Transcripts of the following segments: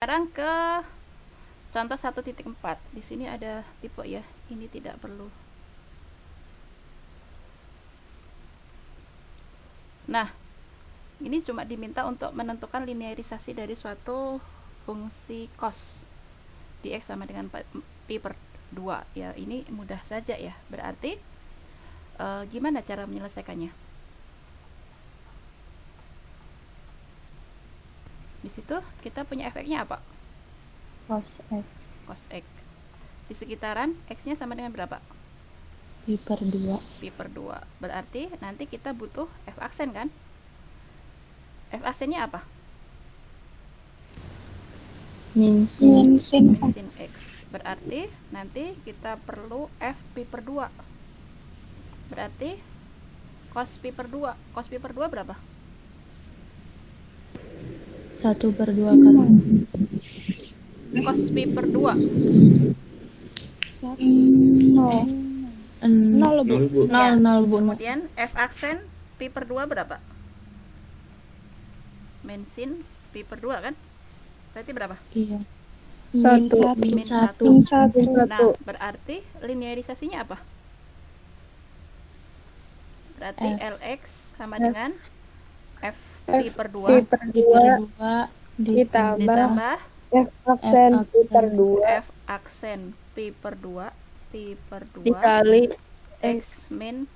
Sekarang ke contoh 1.4. Di sini ada tipe ya, ini tidak perlu. Nah, ini cuma diminta untuk menentukan linearisasi dari suatu fungsi cos di X sama dengan pi per 2. Ya, ini mudah saja ya. Berarti gimana cara menyelesaikannya? Di situ kita punya efeknya apa? Cos X. Cos X. Di sekitaran X-nya sama dengan berapa? Pi per 2. Pi per 2. Berarti nanti kita butuh F aksen kan? F aksennya apa? Min sin X. Berarti nanti kita perlu F pi per 2. Berarti cos pi per 2. Cos pi per 2 berapa? 1 per 2 kan. Cos pi per 2. 0 Bu. Kemudian F aksen pi per 2 berapa? Min sin pi per 2 kan? Berarti berapa? Iya. Min 1. Nah, berarti linearisasinya apa? Berarti Lx sama dengan F pi per 2 ditambah F aksen pi per 2 F aksen pi per 2 dikali X min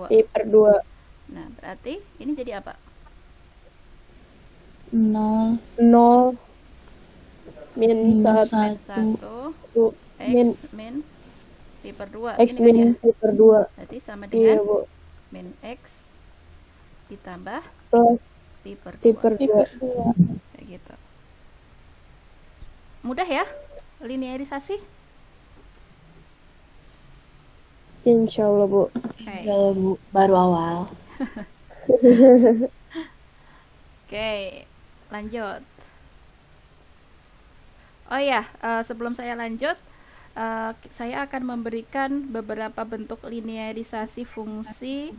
pi per 2. Nah, berarti ini jadi apa? 0 min 1 X min pi per 2. X min pi per 2. Berarti sama dengan Bu. min X ditambah Plus pi per 2. pi per 2. Kayak gitu. Mudah ya linearisasi? Insya Allah Bu. Okay. Ya Bu, baru awal. Oke, lanjut. Oh ya, sebelum saya lanjut, saya akan memberikan beberapa bentuk linearisasi fungsi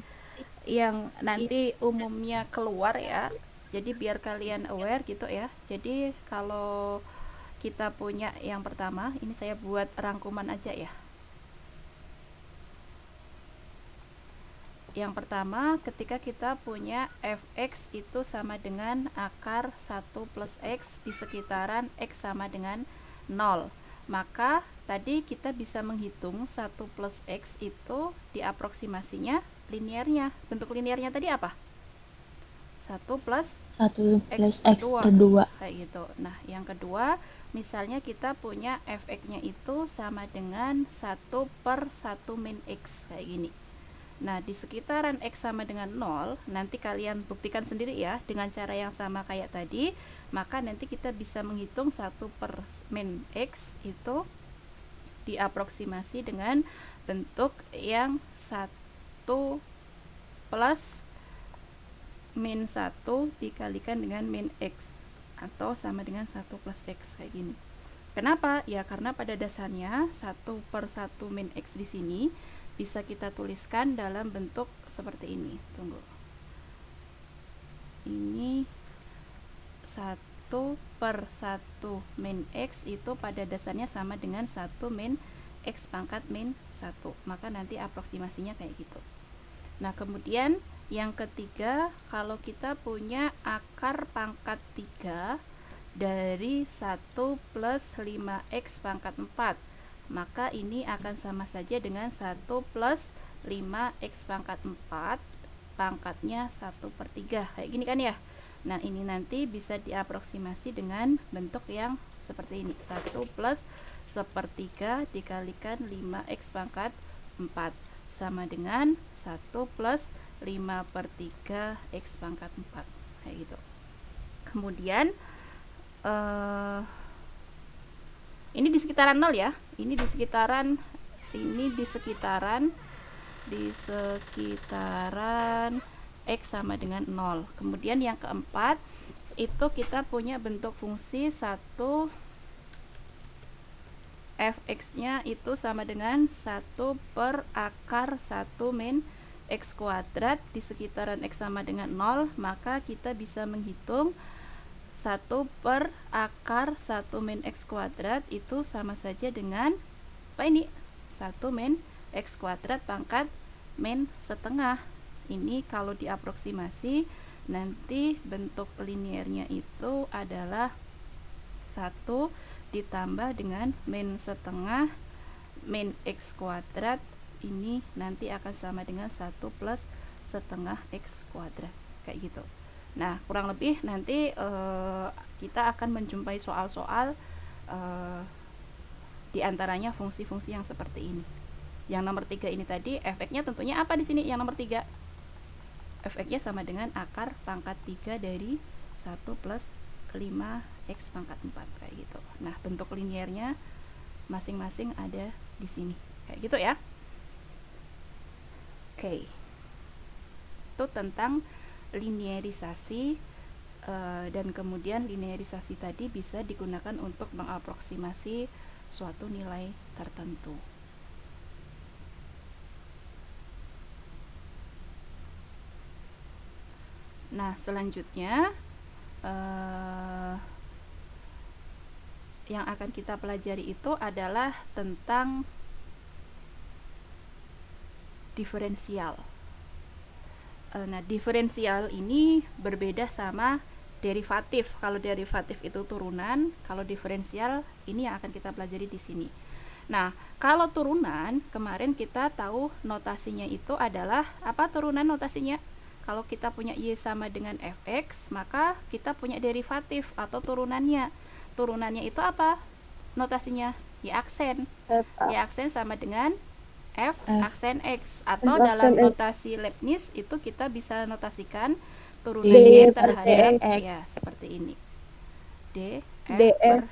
yang nanti umumnya keluar ya. Jadi biar kalian aware gitu ya. Jadi kalau kita punya yang pertama, ini saya buat rangkuman aja ya. Yang pertama, ketika kita punya fx itu sama dengan akar 1 plus x di sekitaran x sama dengan 0. Maka tadi kita bisa menghitung 1 plus x itu diaproksimasinya linearnya. Bentuk linearnya tadi apa? 1 plus X per 2. Kayak gitu. Nah, yang kedua, misalnya kita punya fx-nya itu sama dengan 1 per 1 min x kayak gini. Nah, di sekitaran X sama dengan 0, nanti kalian buktikan sendiri ya, dengan cara yang sama kayak tadi, maka nanti kita bisa menghitung 1 per min X itu diaproksimasi dengan bentuk yang 1 plus min 1 dikalikan dengan min X, atau sama dengan 1 plus X, kayak gini. Kenapa? Ya, karena pada dasarnya 1 per 1 min X di sini bisa kita tuliskan dalam bentuk seperti ini. Tunggu. Ini 1 per 1 min X itu pada dasarnya sama dengan 1 min X pangkat min 1. Maka nanti aproksimasinya kayak gitu. Nah, kemudian yang ketiga, kalau kita punya akar pangkat 3 dari 1 plus 5X pangkat 4, maka ini akan sama saja dengan 1 plus 5x pangkat 4 pangkatnya 1 per 3 kayak gini kan ya. Nah, ini nanti bisa diaproksimasi dengan bentuk yang seperti ini, 1 plus 1/3 dikalikan 5x pangkat 4 sama dengan 1 plus 5/3 x pangkat 4 kayak gitu. Kemudian ini di sekitaran 0 ya. Ini di sekitaran X sama dengan 0. Kemudian yang keempat, itu kita punya bentuk fungsi 1 fx-nya itu sama dengan 1 per akar 1 min x kuadrat di sekitaran X sama dengan 0. Maka kita bisa menghitung 1 per akar 1 min X kuadrat itu sama saja dengan apa ini? 1 min X kuadrat pangkat min setengah. Ini kalau diaproksimasi nanti bentuk linearnya itu adalah 1 ditambah dengan min setengah min X kuadrat, ini nanti akan sama dengan 1 plus setengah X kuadrat, kayak gitu. Nah, kurang lebih nanti kita akan menjumpai soal-soal diantaranya fungsi-fungsi yang seperti ini. Yang nomor 3 ini tadi efeknya tentunya apa di sini? Yang nomor 3 efeknya sama dengan akar pangkat 3 dari 1 plus 5x pangkat 4, kayak gitu. Nah, bentuk linearnya masing-masing ada di sini, kayak gitu ya. Oke. Itu tentang linearisasi, dan kemudian linearisasi tadi bisa digunakan untuk mengaproksimasi suatu nilai tertentu. Nah, selanjutnya yang akan kita pelajari itu adalah tentang diferensial. Nah, diferensial ini berbeda sama derivatif. Kalau derivatif itu turunan, kalau diferensial ini yang akan kita pelajari di sini. Nah, kalau turunan, kemarin kita tahu notasinya itu adalah apa turunan notasinya? Kalau kita punya Y sama dengan Fx, maka kita punya derivatif atau turunannya. Turunannya itu apa? Notasinya Y aksen. Y aksen sama dengan F aksen X. Atau dalam notasi Leibniz itu kita bisa notasikan turunannya terhadap ya seperti ini. df per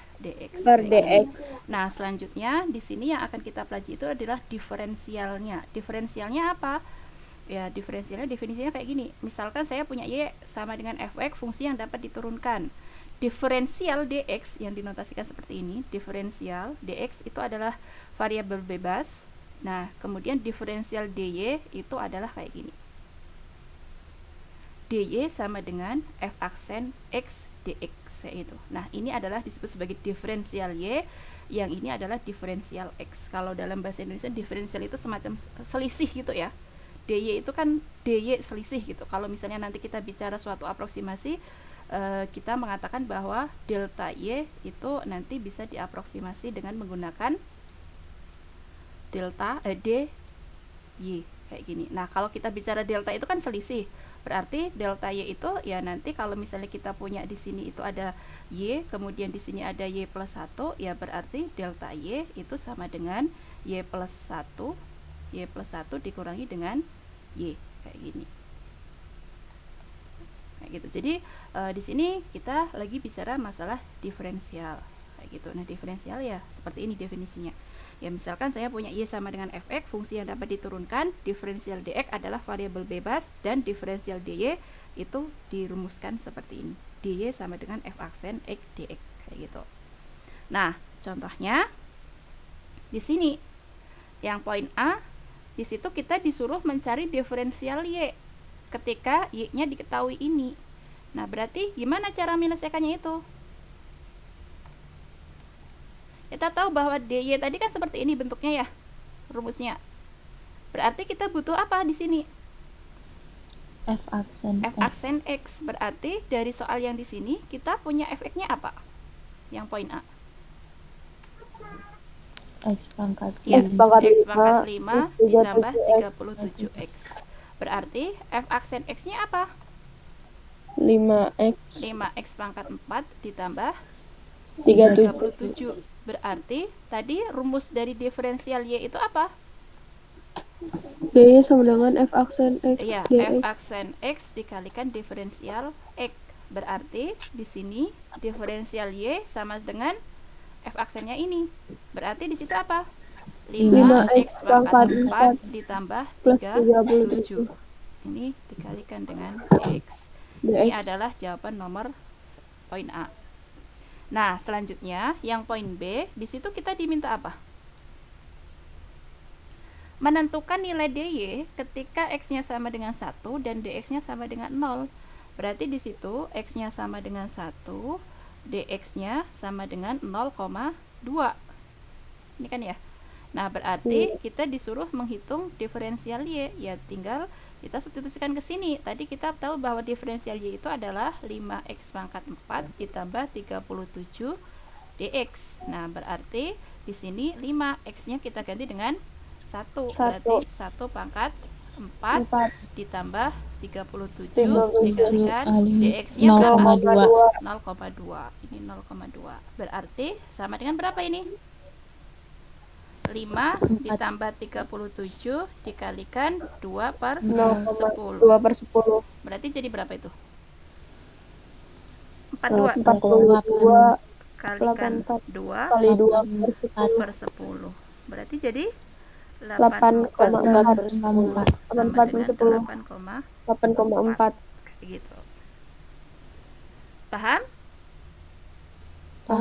dx. Nah, selanjutnya di sini yang akan kita pelajari itu adalah diferensialnya. Diferensialnya apa? Ya, diferensialnya definisinya kayak gini. Misalkan saya punya Y sama dengan Fx, fungsi yang dapat diturunkan. Diferensial dx yang dinotasikan seperti ini, diferensial dx itu adalah variabel bebas. Nah, kemudian diferensial dy itu adalah kayak gini. dy sama dengan f aksen x dx itu. Nah, ini adalah disebut sebagai diferensial y, yang ini adalah diferensial x. Kalau dalam bahasa Indonesia diferensial itu semacam selisih gitu ya. dy itu kan dy selisih gitu. Kalau misalnya nanti kita bicara suatu aproksimasi, kita mengatakan bahwa delta y itu nanti bisa diaproksimasi dengan menggunakan delta dy kayak gini. Nah, kalau kita bicara delta itu kan selisih, berarti delta y itu ya nanti kalau misalnya kita punya di sini itu ada y, kemudian di sini ada y plus 1, ya berarti delta y itu sama dengan y plus 1 dikurangi dengan y, kayak gini. Kayak gitu. Jadi di sini kita lagi bicara masalah diferensial, kayak gitu. Nah, diferensial ya seperti ini definisinya. Ya, misalkan saya punya y sama dengan fx, fungsi yang dapat diturunkan, diferensial dx adalah variabel bebas, dan diferensial dy itu dirumuskan seperti ini. dy sama dengan f aksen x dx, kayak gitu. Nah, contohnya di sini yang poin A, di situ kita disuruh mencari diferensial y ketika y-nya diketahui ini. Nah, berarti gimana cara menyelesaikannya itu? Kita tahu bahwa dy tadi kan seperti ini bentuknya ya, rumusnya. Berarti kita butuh apa di sini? F aksen X. Berarti dari soal yang di sini kita punya fx-nya apa? Yang poin A. X pangkat 5 Ya, X pangkat 5 ditambah 37x. Berarti f aksen X-nya apa? 5x 5x pangkat 4 ditambah 37. 37. Berarti tadi rumus dari diferensial y itu apa? dy sama dengan f aksen x Ya, dx. f aksen X dikalikan diferensial X. Berarti di sini diferensial y sama dengan f aksennya ini. Berarti di situ apa? 5x pangkat 4 ditambah plus 37. Ini dikalikan dengan x. Ini adalah jawaban nomor poin A. Nah, selanjutnya yang poin B, di situ kita diminta apa? Menentukan nilai dy ketika x-nya sama dengan 1 dan dx-nya sama dengan 0. Berarti di situ X-nya sama dengan 1, dx-nya sama dengan 0,2. Ini kan ya. Nah, berarti kita disuruh menghitung diferensial Y. Ya, tinggal kita substitusikan ke sini. Tadi kita tahu bahwa diferensial Y itu adalah 5x pangkat 4 ditambah 37 dx. Nah, berarti di sini 5x-nya kita ganti dengan 1. Berarti 1 pangkat 4 ditambah 37 dikalikan dx-nya berapa? 0,2. Ini 0,2. Berarti sama dengan berapa ini? 5 ditambah 37 dikalikan 2 per 10. 2 per 10. Berarti jadi berapa itu? 42 kalikan 2 kali 2 per 10. Berarti jadi 8,4 sama dengan 8,4. 8,4. Kayak gitu. Paham?